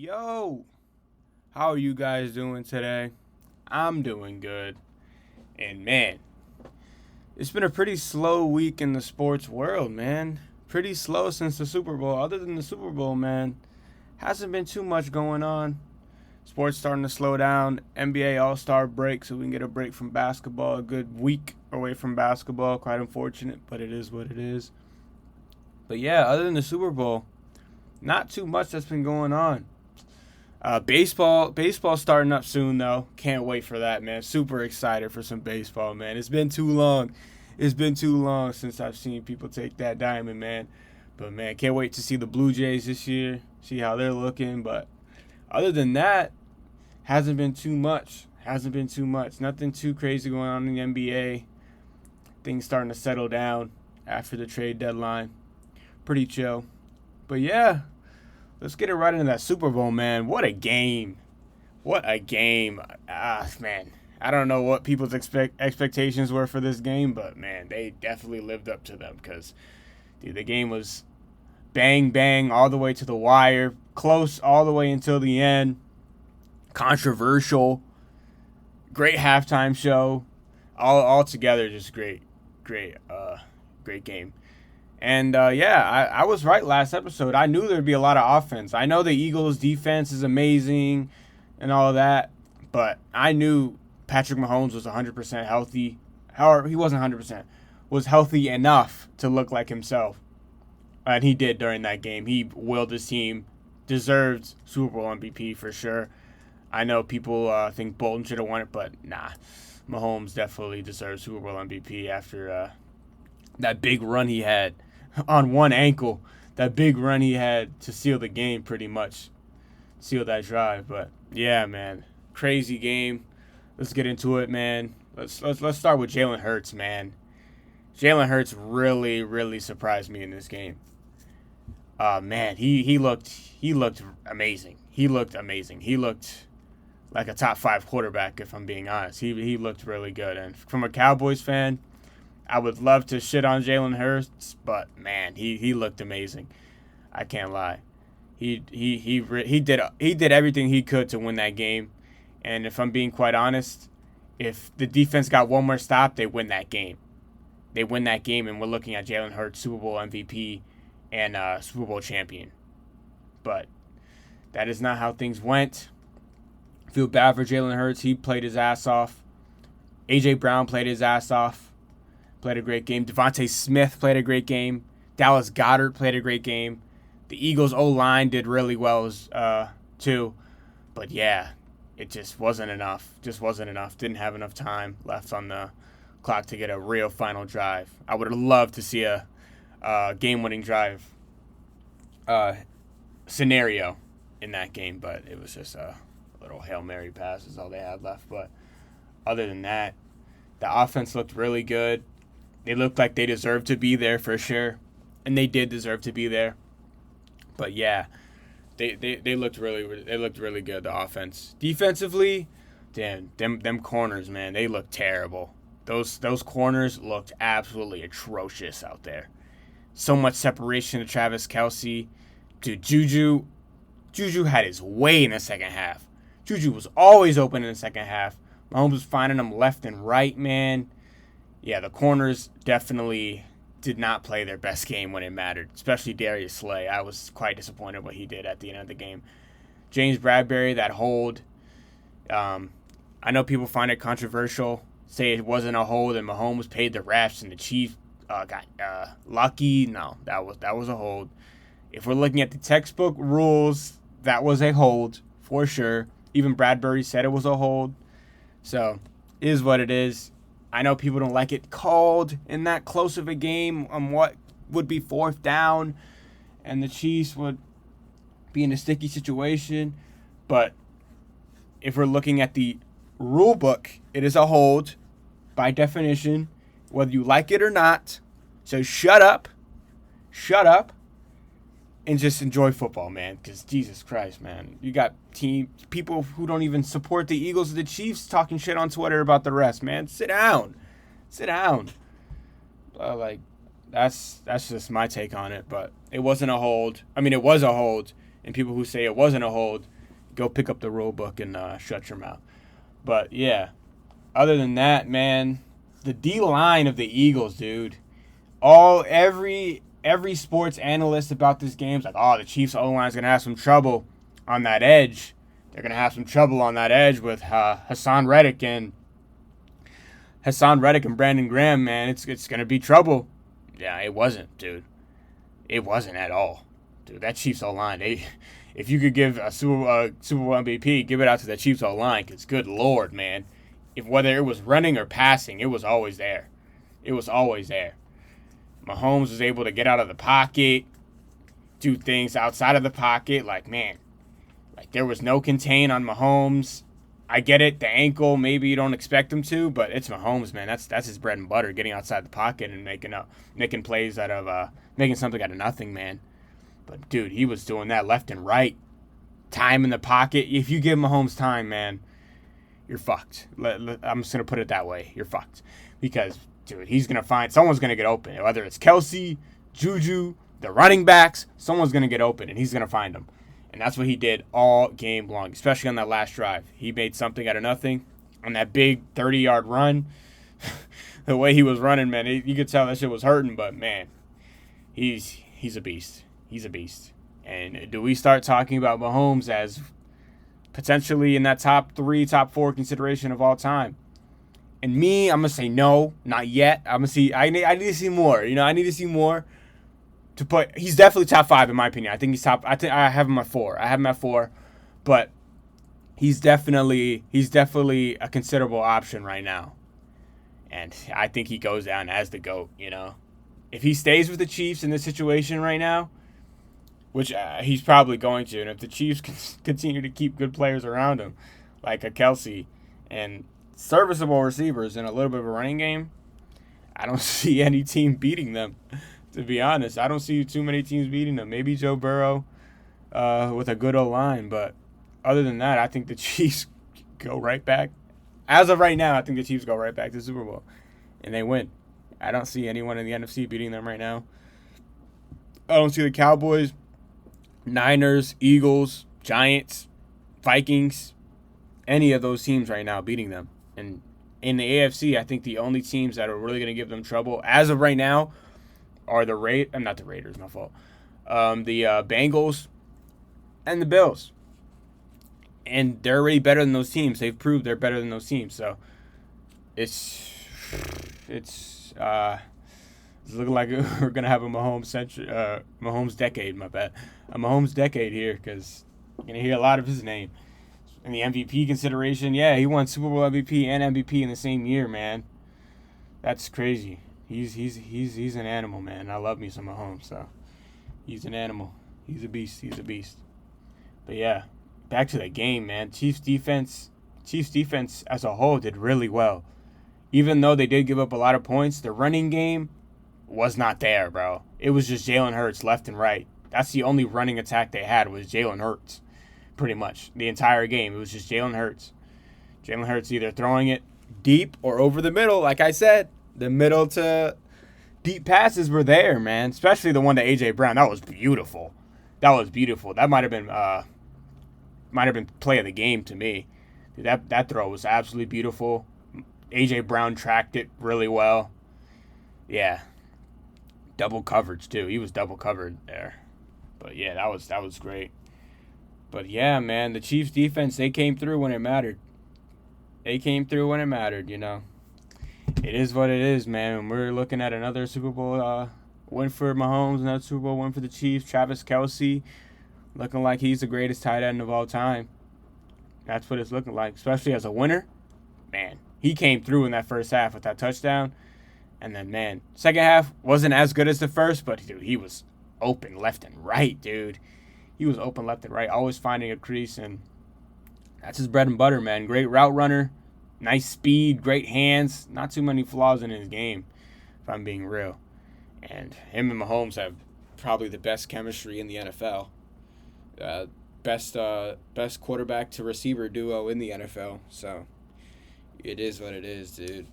Yo, how are you guys doing today? I'm doing good. And man, it's been a pretty slow week in the sports world, man. Pretty slow since the Super Bowl. Other than the Super Bowl, man, hasn't been too much going on. Sports starting to slow down. NBA All-Star break, so we can get a break from basketball. A good week away from basketball. Quite unfortunate, but it is what it is. But yeah, other than the Super Bowl, not too much that's been going on. Baseball starting up soon though. Can't wait for that, man. Super excited for some baseball, man. It's been too long. It's been too long since I've seen people take that diamond, man. But man, can't wait to see the Blue Jays this year. See how they're looking. But other than that, hasn't been too much. Nothing too crazy going on in the NBA. Things starting to settle down after the trade deadline. Pretty chill. But yeah. Let's get it right into that Super Bowl, man. What a game. What a game. Man. I don't know what people's expectations were for this game, but, man, they definitely lived up to them because, dude, the game was bang, bang all the way to the wire, close all the way until the end, controversial, great halftime show, all together just great game. And, I was right last episode. I knew there'd be a lot of offense. I know the Eagles' defense is amazing and all of that, but I knew Patrick Mahomes was 100% healthy. However, he wasn't 100%. Was healthy enough to look like himself. And he did during that game. He willed his team. Deserved Super Bowl MVP for sure. I know people think Bolton should have won it, but nah. Mahomes definitely deserves Super Bowl MVP after that big run he had. On one ankle, that big run he had to seal the game, pretty much seal that drive. But yeah, man, crazy game. Let's get into it, man. Let's start with Jalen Hurts, man. Jalen Hurts really surprised me in this game. Man, he looked amazing. He looked like a top 5 quarterback, if I'm being honest. He looked really good, and from a Cowboys fan, I would love to shit on Jalen Hurts, but man, he looked amazing. I can't lie. He did everything he could to win that game, and if I'm being quite honest, if the defense got one more stop, they win that game. They win that game, and we're looking at Jalen Hurts, Super Bowl MVP, and Super Bowl champion. But that is not how things went. I feel bad for Jalen Hurts. He played his ass off. A.J. Brown played his ass off. Played a great game. Devontae Smith played a great game. Dallas Goedert played a great game. The Eagles' O-line did really well too. But yeah, it just wasn't enough. Didn't have enough time left on the clock to get a real final drive. I would have loved to see a game-winning drive scenario in that game, but it was just a little Hail Mary pass is all they had left. But other than that, the offense looked really good. They looked like they deserved to be there for sure, and they did deserve to be there. But yeah, they looked really good. The offense, defensively, damn them corners, man, they looked terrible. Those corners looked absolutely atrocious out there. So much separation to Travis Kelce. Dude, Juju had his way in the second half. Juju was always open in the second half. Mahomes was finding them left and right, man. Yeah, the corners definitely did not play their best game when it mattered, especially Darius Slay. I was quite disappointed what he did at the end of the game. James Bradbury, that hold, I know people find it controversial, say it wasn't a hold and Mahomes paid the refs and the Chiefs got lucky. No, that was a hold. If we're looking at the textbook rules, that was a hold for sure. Even Bradbury said it was a hold. So, it is what it is. I know people don't like it called in that close of a game on what would be 4th down, and the Chiefs would be in a sticky situation. But if we're looking at the rule book, it is a hold by definition, whether you like it or not. So shut up, and just enjoy football, man. Because Jesus Christ, man, you got people who don't even support the Eagles or the Chiefs talking shit on Twitter about the refs, man. Sit down. That's just my take on it. But it wasn't a hold. I mean, it was a hold, and people who say it wasn't a hold go pick up the rule book and shut your mouth. But yeah, other than that, man, the D line of the Eagles, dude. Every sports analyst about this game is like, oh, the Chiefs O line is gonna have some trouble on that edge. They're gonna have some trouble on that edge with Hassan Reddick and Brandon Graham. Man, it's gonna be trouble. Yeah, it wasn't, dude. It wasn't at all, dude. That Chiefs O line, if you could give a Super Bowl MVP, give it out to the Chiefs O line, because good Lord, man, if whether it was running or passing, it was always there. It was always there. Mahomes was able to get out of the pocket, do things outside of the pocket. Like, man, like there was no contain on Mahomes. I get it, the ankle, maybe you don't expect him to, but it's Mahomes, man. That's his bread and butter, getting outside the pocket and making plays out of making something out of nothing, man. But dude, he was doing that left and right. Time in the pocket. If you give Mahomes time, man, you're fucked. I'm just gonna put it that way. You're fucked. Because dude, someone's going to get open. Whether it's Kelsey, Juju, the running backs, someone's going to get open, and he's going to find them. And that's what he did all game long, especially on that last drive. He made something out of nothing on that big 30-yard run. The way he was running, man, you could tell that shit was hurting, but, man, he's a beast. He's a beast. And do we start talking about Mahomes as potentially in that top 3, top 4 consideration of all time? And me, I'm going to say no, not yet. I'm going to see. I need to see more. I need to see more to put. He's definitely top 5 in my opinion. I think he's top. I have him at 4. I have him at 4. But he's definitely a considerable option right now. And I think he goes down as the GOAT, If he stays with the Chiefs in this situation right now, which he's probably going to, and if the Chiefs continue to keep good players around him, like a Kelsey and serviceable receivers and a little bit of a running game, I don't see any team beating them, to be honest. I don't see too many teams beating them. Maybe Joe Burrow with a good O-line, but other than that, I think the Chiefs go right back. As of right now, I think the Chiefs go right back to the Super Bowl, and they win. I don't see anyone in the NFC beating them right now. I don't see the Cowboys, Niners, Eagles, Giants, Vikings, any of those teams right now beating them. And in the AFC, I think the only teams that are really going to give them trouble as of right now are not the Raiders, my fault. The Bengals and the Bills. And they're already better than those teams. They've proved they're better than those teams. So it's looking like we're going to have a Mahomes decade, my bad. A Mahomes decade here, because you're going to hear a lot of his name. In the MVP consideration, yeah, he won Super Bowl MVP and MVP in the same year, man. That's crazy. He's an animal, man. I love me some Mahomes, so he's an animal. He's a beast. He's a beast. But yeah, back to the game, man. Chiefs defense as a whole did really well. Even though they did give up a lot of points, the running game was not there, bro. It was just Jalen Hurts left and right. That's the only running attack they had was Jalen Hurts. Pretty much the entire game. It was just Jalen Hurts. Jalen Hurts either throwing it deep or over the middle. Like I said, the middle to deep passes were there, man. Especially the one to A.J. Brown. That was beautiful. That might have been play of the game to me. Dude, that throw was absolutely beautiful. A.J. Brown tracked it really well. Yeah. Double coverage, too. He was double covered there. But, yeah, that was great. But, yeah, man, the Chiefs' defense, they came through when it mattered. It is what it is, man. And we're looking at another Super Bowl win for Mahomes, another Super Bowl win for the Chiefs. Travis Kelce looking like he's the greatest tight end of all time. That's what it's looking like, especially as a winner. Man, he came through in that first half with that touchdown. And then, man, second half wasn't as good as the first, but, dude, he was open left and right, dude. He was open left and right, always finding a crease, and that's his bread and butter, man. Great route runner, nice speed, great hands, not too many flaws in his game, if I'm being real. And him and Mahomes have probably the best chemistry in the NFL. Best quarterback to receiver duo in the NFL. So it is what it is, dude.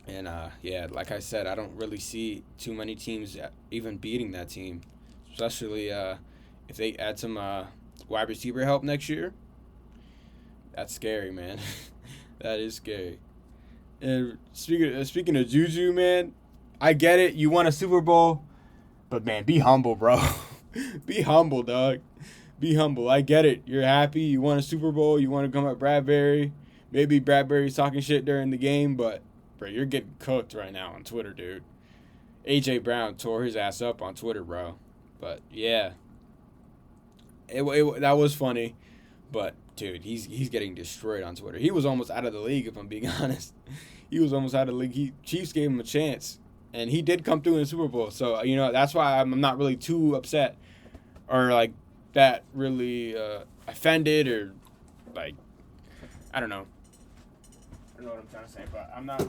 And yeah, like I said, I don't really see too many teams even beating that team, especially if they add some wide receiver help next year, that's scary, man. That is scary. And speaking of Juju, man, I get it. You won a Super Bowl, but man, be humble, bro. Be humble, dog. Be humble. I get it. You're happy. You won a Super Bowl. You want to come at Bradbury. Maybe Bradbury's talking shit during the game, but bro, you're getting cooked right now on Twitter, dude. AJ Brown tore his ass up on Twitter, bro. But yeah, that was funny. But dude, he's getting destroyed on Twitter. He was almost out of the league, if I'm being honest. He was almost out of the league. Chiefs gave him a chance, and he did come through in the Super Bowl. So that's why I'm not really too upset or like that really offended or like I don't know. I don't know what I'm trying to say, but I'm not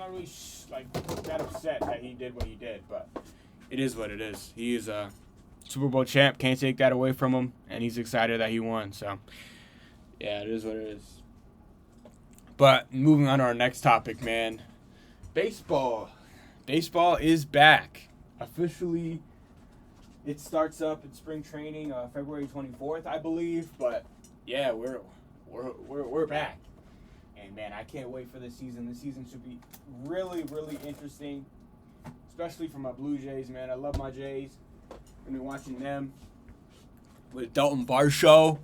really like that upset that he did what he did. But it is what it is. He is a Super Bowl champ. Can't take that away from him, and he's excited that he won. So yeah, it is what it is. But moving on to our next topic, man. Baseball. Baseball is back. Officially, it starts up in spring training February 24th, I believe. But yeah, we're back. And man, I can't wait for this season. This season should be really, really interesting. Especially for my Blue Jays, man. I love my Jays. I've been watching them with Dalton Varsho.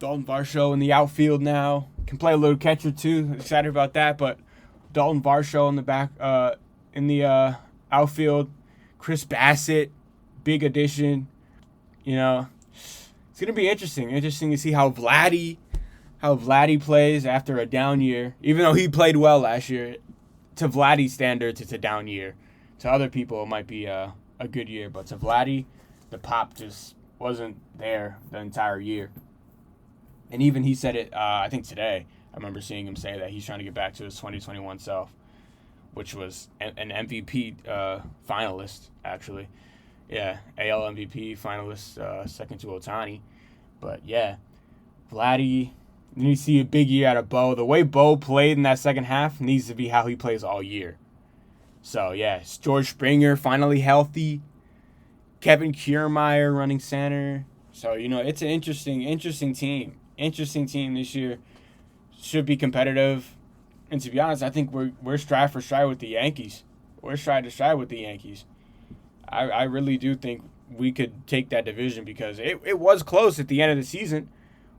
Dalton Varsho in the outfield now. Can play a little catcher too. Excited about that. But Dalton Varsho in the back, in the outfield. Chris Bassett, big addition. It's gonna be interesting. Interesting to see how Vladdy plays after a down year. Even though he played well last year, to Vladdy's standards, it's a down year. To other people, it might be a good year, but to Vladdy, the pop just wasn't there the entire year. And even he said it, I think today, I remember seeing him say that he's trying to get back to his 2021 self, which was an MVP finalist, actually. Yeah, AL MVP finalist, second to Ohtani. But yeah, Vladdy, then you see a big year out of Bo. The way Bo played in that second half needs to be how he plays all year. So yeah, it's George Springer finally healthy. Kevin Kiermaier running center. So, it's an interesting team. Interesting team this year. Should be competitive. And to be honest, I think we're stride for stride with the Yankees. We're stride to stride with the Yankees. I really do think we could take that division because it was close at the end of the season.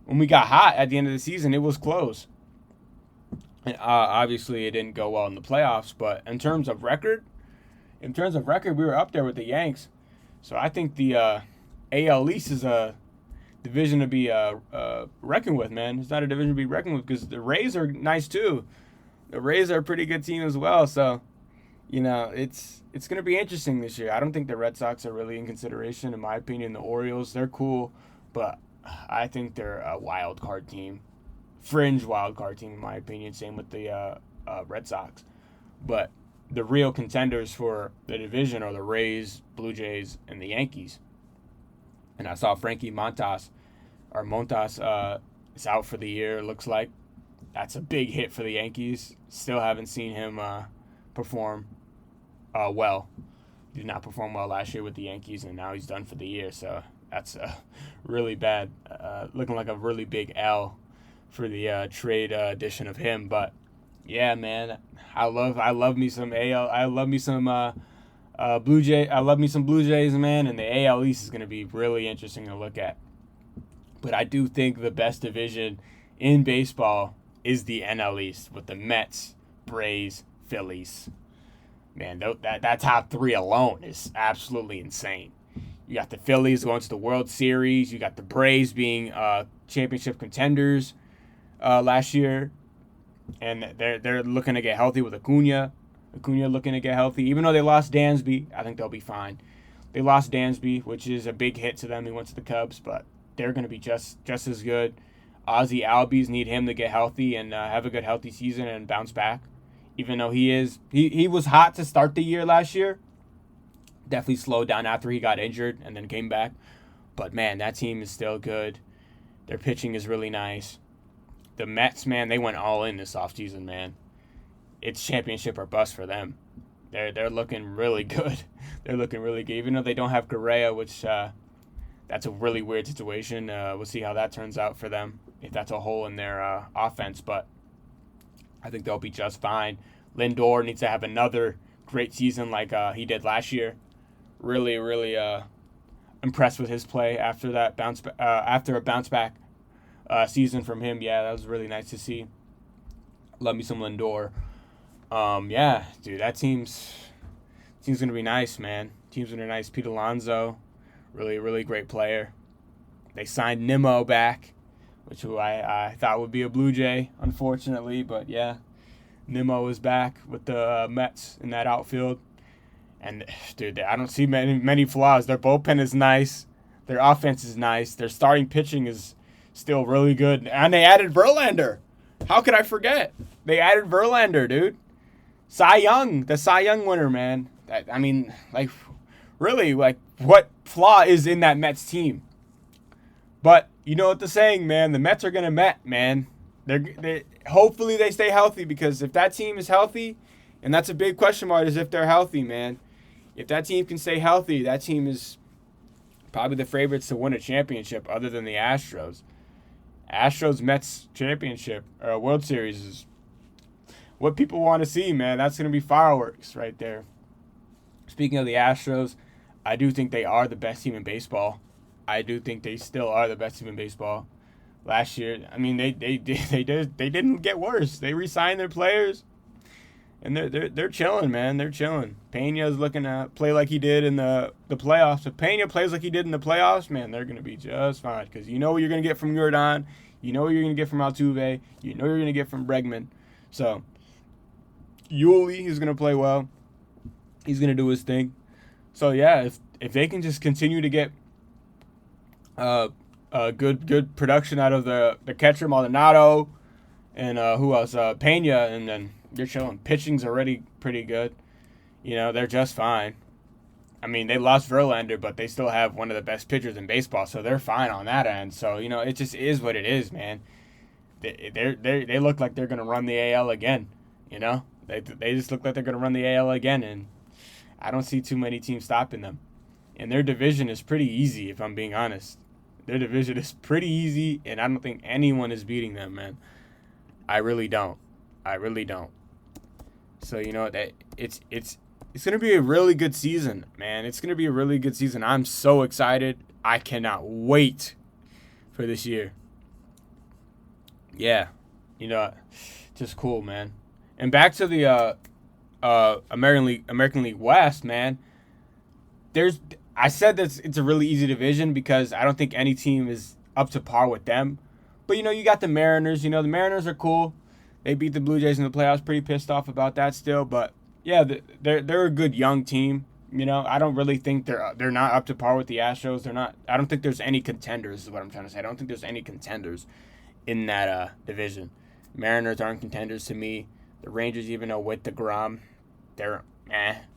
When we got hot at the end of the season, it was close. And obviously, it didn't go well in the playoffs. But in terms of record, we were up there with the Yanks. So I think the AL East is a division to be reckoned with, man. It's not a division to be reckoned with because the Rays are nice too. The Rays are a pretty good team as well. So, it's going to be interesting this year. I don't think the Red Sox are really in consideration, in my opinion. The Orioles, they're cool, but I think they're a wild card team. Fringe wild card team, in my opinion. Same with the Red Sox. But the real contenders for the division are the Rays, Blue Jays, and the Yankees. And I saw Frankie Montas is out for the year, it looks like. That's a big hit for the Yankees. Still haven't seen him perform well. He did not perform well last year with the Yankees, and now he's done for the year. So that's really bad. Looking like a really big L for the trade edition of him. But yeah, man, I love me some AL. I love me some Blue Jay. I love me some Blue Jays, man, and the AL East is going to be really interesting to look at. But I do think the best division in baseball is the NL East with the Mets, Braves, Phillies. Man, that top three alone is absolutely insane. You got the Phillies going to the World Series. You got the Braves being championship contenders last year, and they're looking to get healthy with Acuna. Acuna looking to get healthy. Even though they lost Dansby, I think they'll be fine. They lost Dansby, which is a big hit to them. He went to the Cubs, but they're going to be just as good. Ozzie Albies need him to get healthy and have a good healthy season and bounce back. Even though he was hot to start the year last year. Definitely slowed down after he got injured and then came back. But, man, that team is still good. Their pitching is really nice. The Mets, man, they went all in this offseason, man. It's championship or bust for them. They're looking really good. They're looking really good. Even though they don't have Correa, which that's a really weird situation. We'll see how that turns out for them, if that's a hole in their offense. But I think they'll be just fine. Lindor needs to have another great season like he did last year. Really, really impressed with his play after that after a bounce back season from him. Yeah, that was really nice to see. Love me some Lindor. Yeah, dude, that team's gonna be nice, man. Team's gonna be nice. Pete Alonso, really, really great player. They signed Nimmo back, which I thought would be a Blue Jay, unfortunately, but yeah, Nimmo is back with the Mets in that outfield. And dude, I don't see many flaws. Their bullpen is nice. Their offense is nice. Their starting pitching is still really good. And they added Verlander. How could I forget? They added Verlander, dude. The Cy Young winner, man. I mean, like, really, like, what flaw is in that Mets team? But you know what the saying, man. The Mets are gonna Met, man. They hopefully they stay healthy, because if that team is healthy, and that's a big question mark, is if they're healthy, man. If that team can stay healthy, that team is probably the favorites to win a championship, other than the Astros. Astros-Mets championship, or World Series, is what people want to see, man. That's going to be fireworks right there. Speaking of the Astros, I do think they are the best team in baseball. I do think they still are the best team in baseball. Last year, I mean, they didn't get worse. They re-signed their players. And they're chilling, man. They're chilling. Pena's looking to play like he did in the playoffs. If Pena plays like he did in the playoffs, man, they're going to be just fine. Because you know what you're going to get from Jordan. You know what you're going to get from Altuve. You know what you're going to get from Bregman. So, Yuli is going to play well. He's going to do his thing. So, yeah, if they can just continue to get good production out of the catcher, Maldonado, and who else? Pena, and then they're chilling. Pitching's already pretty good. You know, they're just fine. I mean, they lost Verlander, but they still have one of the best pitchers in baseball, so they're fine on that end. So, you know, it just is what it is, man. They look like they're going to run the AL again, you know? They just look like they're going to run the AL again, and I don't see too many teams stopping them. And their division is pretty easy, if I'm being honest. Their division is pretty easy, and I don't think anyone is beating them, man. I really don't. So, you know, that it's going to be a really good season, man. It's going to be a really good season. I'm so excited. I cannot wait for this year. Yeah. You know, just cool, man. And back to the American League West, man. I said that it's a really easy division because I don't think any team is up to par with them. But, you know, you got the Mariners. You know, the Mariners are cool. They beat the Blue Jays in the playoffs. Pretty pissed off about that still. But, yeah, they're a good young team. You know, I don't really think they're not up to par with the Astros. They're not. I don't think there's any contenders is what I'm trying to say. I don't think there's any contenders in that division. Mariners aren't contenders to me. The Rangers, even though with DeGrom, they're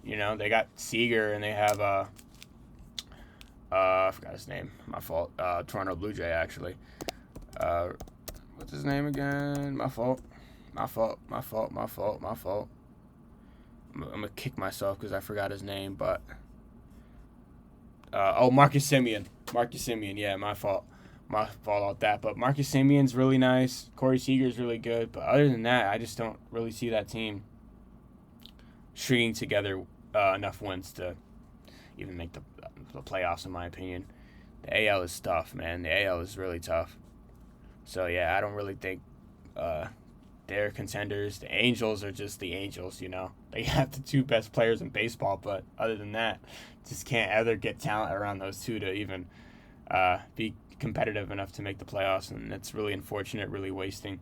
you know, they got Seager and they have I forgot his name. My fault. Toronto Blue Jay, actually. What's his name again? My fault. I'm going to kick myself because I forgot his name, but... Marcus Semien. Yeah, my fault. My fault about that. But Marcus Semien's really nice. Corey Seager's really good. But other than that, I just don't really see that team stringing together enough wins to even make the playoffs, in my opinion. The AL is tough, man. The AL is really tough. So, yeah, I don't really think they're contenders. The Angels are just the Angels, you know. They have the two best players in baseball, but other than that, just can't ever get talent around those two to even be competitive enough to make the playoffs, and that's really unfortunate, really wasting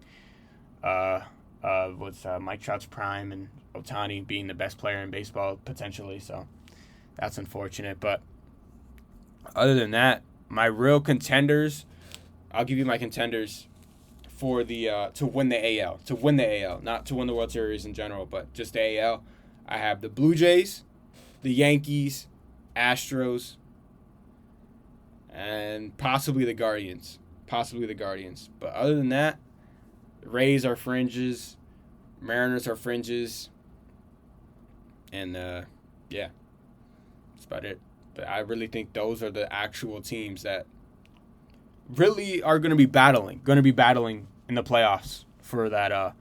Mike Trout's prime and Ohtani being the best player in baseball potentially, so that's unfortunate. But other than that, my real contenders, I'll give you my contenders for the to win the AL, not to win the World Series in general, but just the AL. I have the Blue Jays, the Yankees, Astros, and possibly the Guardians. But other than that, the Rays are fringes, Mariners are fringes, and yeah, that's about it. I really think those are the actual teams that really are going to be battling in the playoffs for that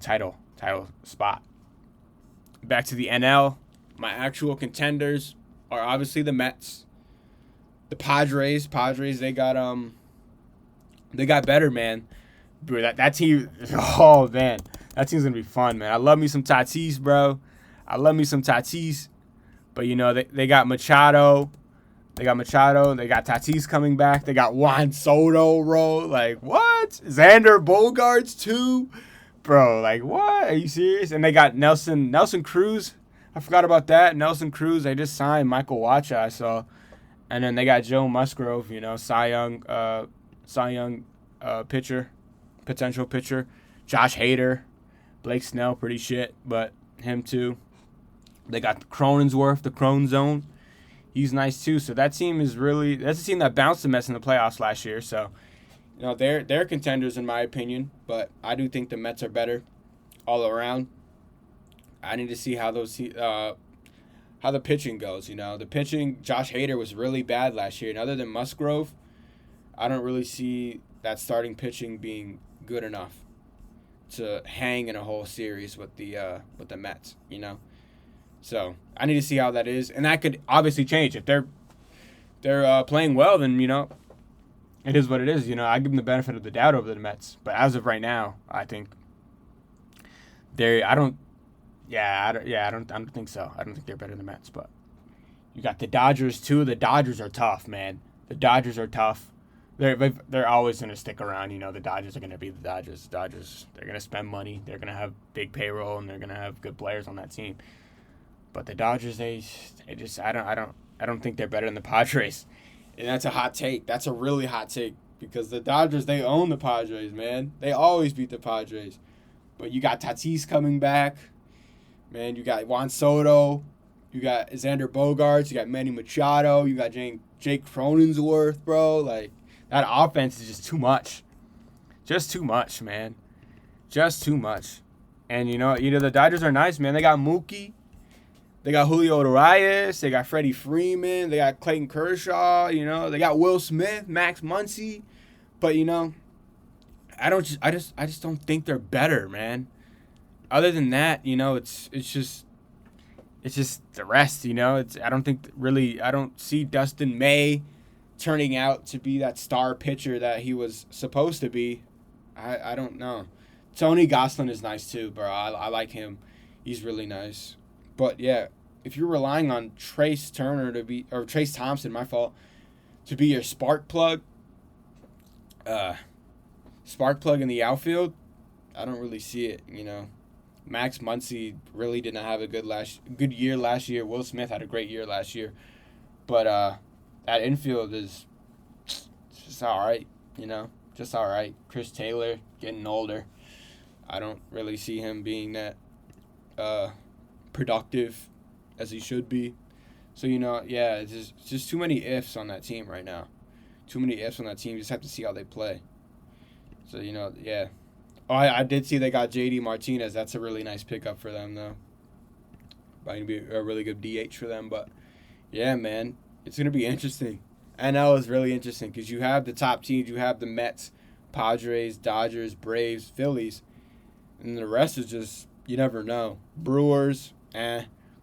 title spot. Back to the NL, my actual contenders are obviously the Mets, the Padres. They got better, man. Bro, that team, oh man, that team's gonna be fun, man. I love me some Tatis, bro. But you know they got Machado. They got Tatis coming back. They got Juan Soto, bro. Like, what? Xander Bogaerts, too? Bro, like, what? Are you serious? And they got Nelson Cruz. I forgot about that. Nelson Cruz. They just signed Michael Wacha, I saw. And then they got Joe Musgrove, you know, Cy Young potential pitcher. Josh Hader. Blake Snell, pretty shit, but him, too. They got Cronenworth, the Crone Zone. He's nice too. So that team that's a team that bounced the Mets in the playoffs last year. So, you know, they're contenders in my opinion, but I do think the Mets are better all around. I need to see how the pitching goes. You know, the pitching, Josh Hader was really bad last year, and other than Musgrove, I don't really see that starting pitching being good enough to hang in a whole series with the Mets. You know. So I need to see how that is, and that could obviously change if they're playing well. Then, you know, it is what it is. You know, I give them the benefit of the doubt over the Mets, but as of right now, I think I don't think so. I don't think they're better than the Mets, but you got the Dodgers too. The Dodgers are tough, man. The Dodgers are tough. They're always going to stick around. You know, the Dodgers are going to be the Dodgers. They're going to spend money. They're going to have big payroll, and they're going to have good players on that team. But the Dodgers, I don't think they're better than the Padres. And that's a hot take. That's a really hot take because the Dodgers, they own the Padres, man. They always beat the Padres. But you got Tatis coming back. Man, you got Juan Soto. You got Xander Bogaerts. You got Manny Machado. You got Jake Cronenworth, bro. Like, that offense is just too much. Just too much, man. Just too much. And, you know, the Dodgers are nice, man. They got Mookie. They got Julio Urias. They got Freddie Freeman. They got Clayton Kershaw. You know, they got Will Smith, Max Muncy. But, you know, I just don't think they're better, man. Other than that, you know, it's just the rest. You know, I don't see Dustin May turning out to be that star pitcher that he was supposed to be. I don't know. Tony Gonsolin is nice too, bro. I like him. He's really nice. But yeah, if you're relying on Trace Thompson, to be your spark plug in the outfield, I don't really see it. You know, Max Muncy really didn't have a good year last year. Will Smith had a great year last year, but that infield is just all right. You know, just all right. Chris Taylor getting older. I don't really see him being that productive as he should be. So, you know, yeah, it's just too many ifs on that team right now. Too many ifs on that team. You just have to see how they play. So, you know, yeah. Oh, I did see they got J.D. Martinez. That's a really nice pickup for them, though. Might be a really good DH for them. But, yeah, man, it's going to be interesting. NL is really interesting because you have the top teams. You have the Mets, Padres, Dodgers, Braves, Phillies. And the rest is just, you never know. Brewers,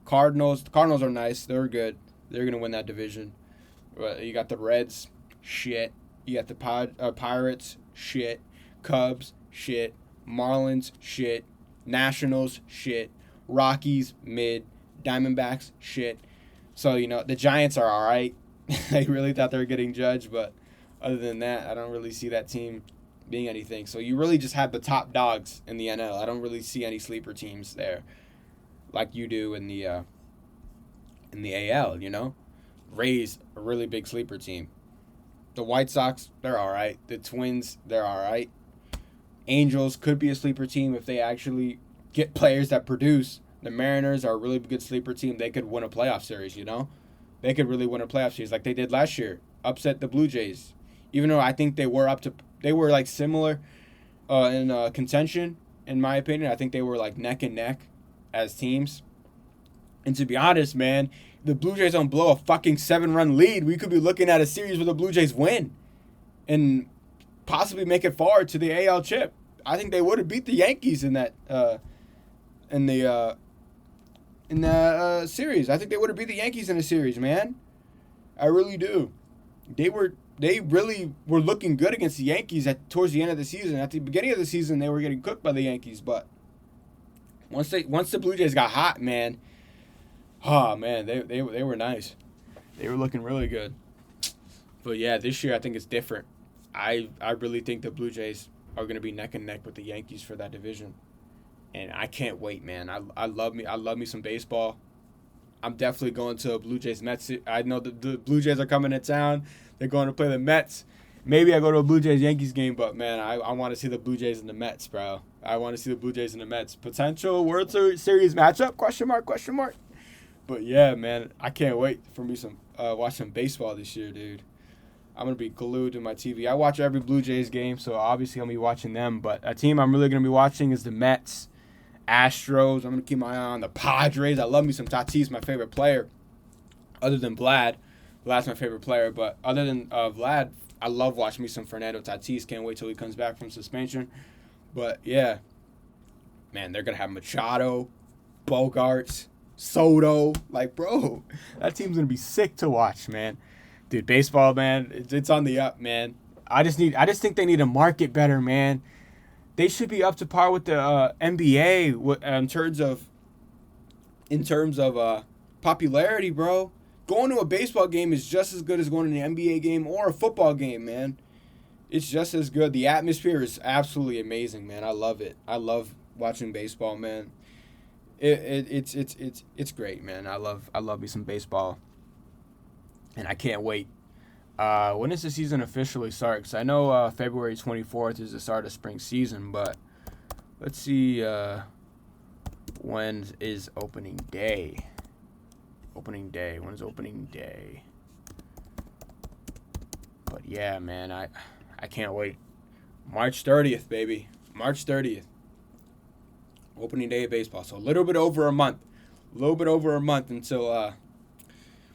Cardinals. The Cardinals are nice. They're good. They're going to win that division. But you got the Reds, shit. You got the Pirates, shit. Cubs, shit. Marlins, shit. Nationals, shit. Rockies, mid. Diamondbacks, shit. So, you know, the Giants are all right. I really thought they were getting judged, but other than that, I don't really see that team being anything. So you really just have the top dogs in the NL. I don't really see any sleeper teams there like you do in the AL, you know? Rays, a really big sleeper team. The White Sox, they're all right. The Twins, they're all right. Angels could be a sleeper team if they actually get players that produce. The Mariners are a really good sleeper team. They could win a playoff series, you know? They could really win a playoff series like they did last year. Upset the Blue Jays. Even though I think they were like similar in contention, in my opinion. I think they were like neck and neck as teams. And to be honest, man, the Blue Jays don't blow a fucking 7-run lead, we could be looking at a series where the Blue Jays win and possibly make it far to the AL chip. I think they would have beat the Yankees in that in the series. I think they would have beat the Yankees in the series, man. I really do. They really were looking good against the Yankees towards the end of the season. At the beginning of the season, they were getting cooked by the Yankees, but once the Blue Jays got hot, man, oh man, they were nice. They were looking really good. But yeah, this year I think it's different. I really think the Blue Jays are going to be neck and neck with the Yankees for that division, and I can't wait, man. I love me some baseball. I'm definitely going to a Blue Jays Mets. I know the Blue Jays are coming to town. They're going to play the Mets. Maybe I go to a Blue Jays Yankees game, but man, I want to see the Blue Jays and the Mets, bro. I want to see the Blue Jays and the Mets. Potential World Series matchup? Question mark? Question mark? But yeah, man, I can't wait for me some watch some baseball this year, dude. I'm gonna be glued to my TV. I watch every Blue Jays game, so obviously I'm gonna be watching them. But a team I'm really gonna be watching is the Mets, Astros. I'm gonna keep my eye on the Padres. I love me some Tatis, my favorite player. Other than Vlad, Vlad's my favorite player. But other than Vlad, I love watching me some Fernando Tatis. Can't wait till he comes back from suspension. But yeah, man, they're gonna have Machado, Bogarts, Soto. Like, bro, that team's gonna be sick to watch, man. Dude, baseball, man, it's on the up, man. I just think they need to market better, man. They should be up to par with the NBA in terms of popularity, bro. Going to a baseball game is just as good as going to an NBA game or a football game, man. It's just as good. The atmosphere is absolutely amazing, man. I love it. I love watching baseball, man. It's great, man. I love me some baseball. And I can't wait. When does the season officially start? Because I know February 24th is the start of spring season, but let's see when is opening day. Opening day. When is opening day? But yeah, man, I can't wait. March 30th, baby. March 30th. Opening day of baseball. So a little bit over a month. Until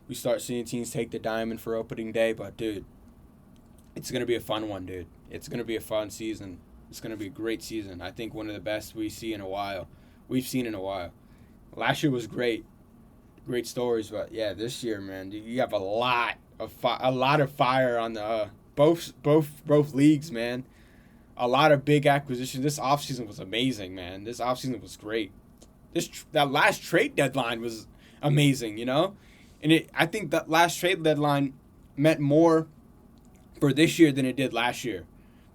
we start seeing teams take the diamond for opening day. But, dude, it's going to be a fun one, dude. It's going to be a fun season. It's going to be a great season. I think one of the best we've seen in a while. Last year was great. Great stories. But, yeah, this year, man, you have a lot of fire on the both leagues, man. A lot of big acquisitions. This offseason was amazing, man. This offseason was great. That last trade deadline was amazing, you know? And I think that last trade deadline meant more for this year than it did last year,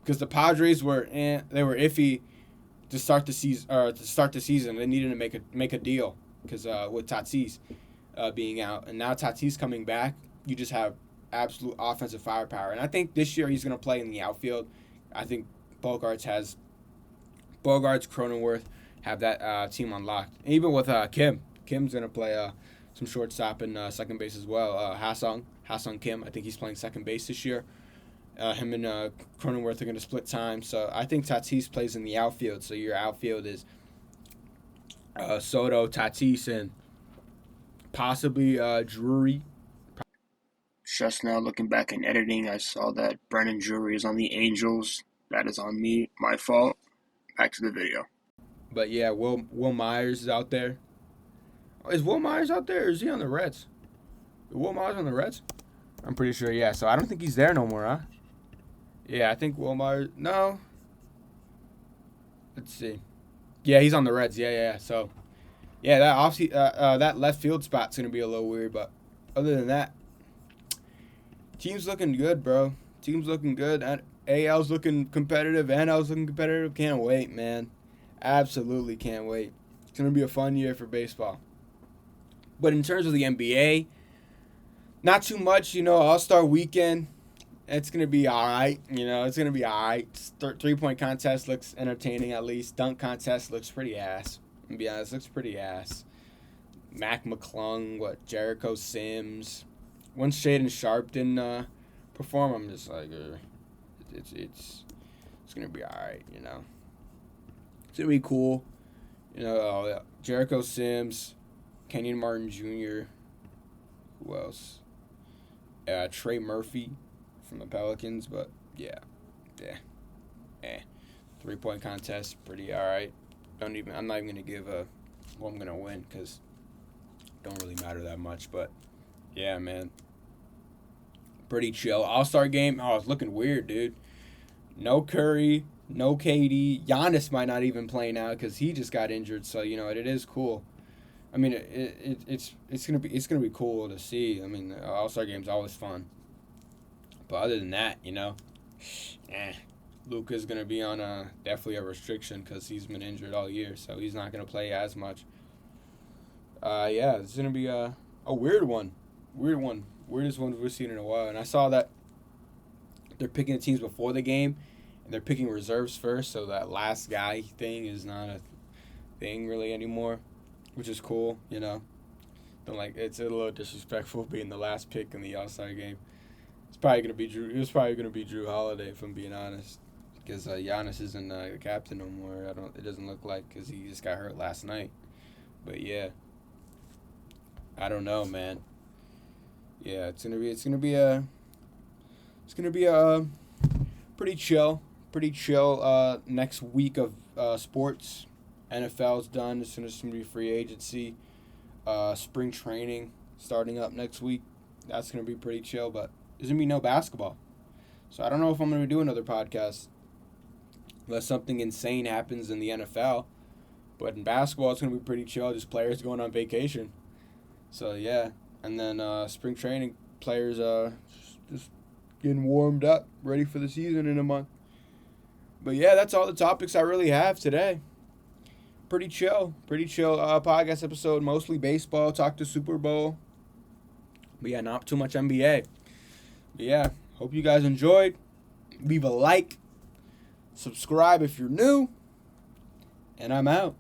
because the Padres were iffy to start the season. They needed to make a deal because with Tatis being out, and now Tatis coming back, you just have absolute offensive firepower. And I think this year he's going to play in the outfield. I think Bogarts, Cronenworth have that team unlocked. And even with Kim's going to play some shortstop and second base as well. Ha-Sung Kim, I think he's playing second base this year. Him and Cronenworth are going to split time. So I think Tatis plays in the outfield. So your outfield is Soto, Tatis, and possibly Drury. Just now looking back in editing, I saw that Brennan Drury is on the Angels. That is on me. My fault. Back to the video. But yeah, Will Myers is out there. Is Will Myers out there, or is he on the Reds? Is Will Myers on the Reds? I'm pretty sure, yeah. So I don't think he's there no more, huh? Yeah, I think Will Myers... No. Let's see. Yeah, he's on the Reds. Yeah. So, yeah, that left field spot's going to be a little weird. But other than that, team's looking good, bro. Team's looking good. AL's looking competitive. NL's looking competitive. Can't wait, man. Absolutely can't wait. It's going to be a fun year for baseball. But in terms of the NBA, not too much, All-Star Weekend, it's going to be all right. It's going to be all right. Three-point contest looks entertaining at least. Dunk contest looks pretty ass. To be honest, looks pretty ass. Mac McClung, Jericho Sims. Once Shaden Sharp didn't perform, I'm just like, it's going to be all right, It's going to be cool. Jericho Sims, Kenyon Martin Jr. Who else? Trey Murphy from the Pelicans, but yeah. 3-point contest, pretty all right. I'm not even gonna give who I'm gonna win because it don't really matter that much. But yeah, man, pretty chill. All-Star game. Oh, it's looking weird, dude. No Curry, no KD. Giannis might not even play now because he just got injured. So it is cool. I mean, it's gonna be cool to see. I mean, the All-Star game's always fun. But other than that, Luka's gonna be on definitely a restriction because he's been injured all year, so he's not gonna play as much. Yeah, it's gonna be a weird one, weirdest one we've seen in a while. And I saw that they're picking the teams before the game, and they're picking reserves first, so that last guy thing is not a thing really anymore, which is cool. It's a little disrespectful being the last pick in the All-Star game. It's probably gonna be Drew. It was probably gonna be Drew Holiday, if I'm being honest, because Giannis isn't the captain no more. It doesn't look like, because he just got hurt last night. But yeah, I don't know, man. Yeah, it's gonna be a pretty chill next week of sports. NFL's done. As soon as somebody free agency, spring training starting up next week. That's gonna be pretty chill, but there's gonna be no basketball. So I don't know if I'm gonna do another podcast unless something insane happens in the NFL. But in basketball, it's gonna be pretty chill. Just players going on vacation. So yeah, and then spring training, players just getting warmed up, ready for the season in a month. But yeah, that's all the topics I really have today. Pretty chill podcast episode. Mostly baseball. Talk to Super Bowl. But yeah, not too much NBA. But yeah, hope you guys enjoyed. Leave a like. Subscribe if you're new. And I'm out.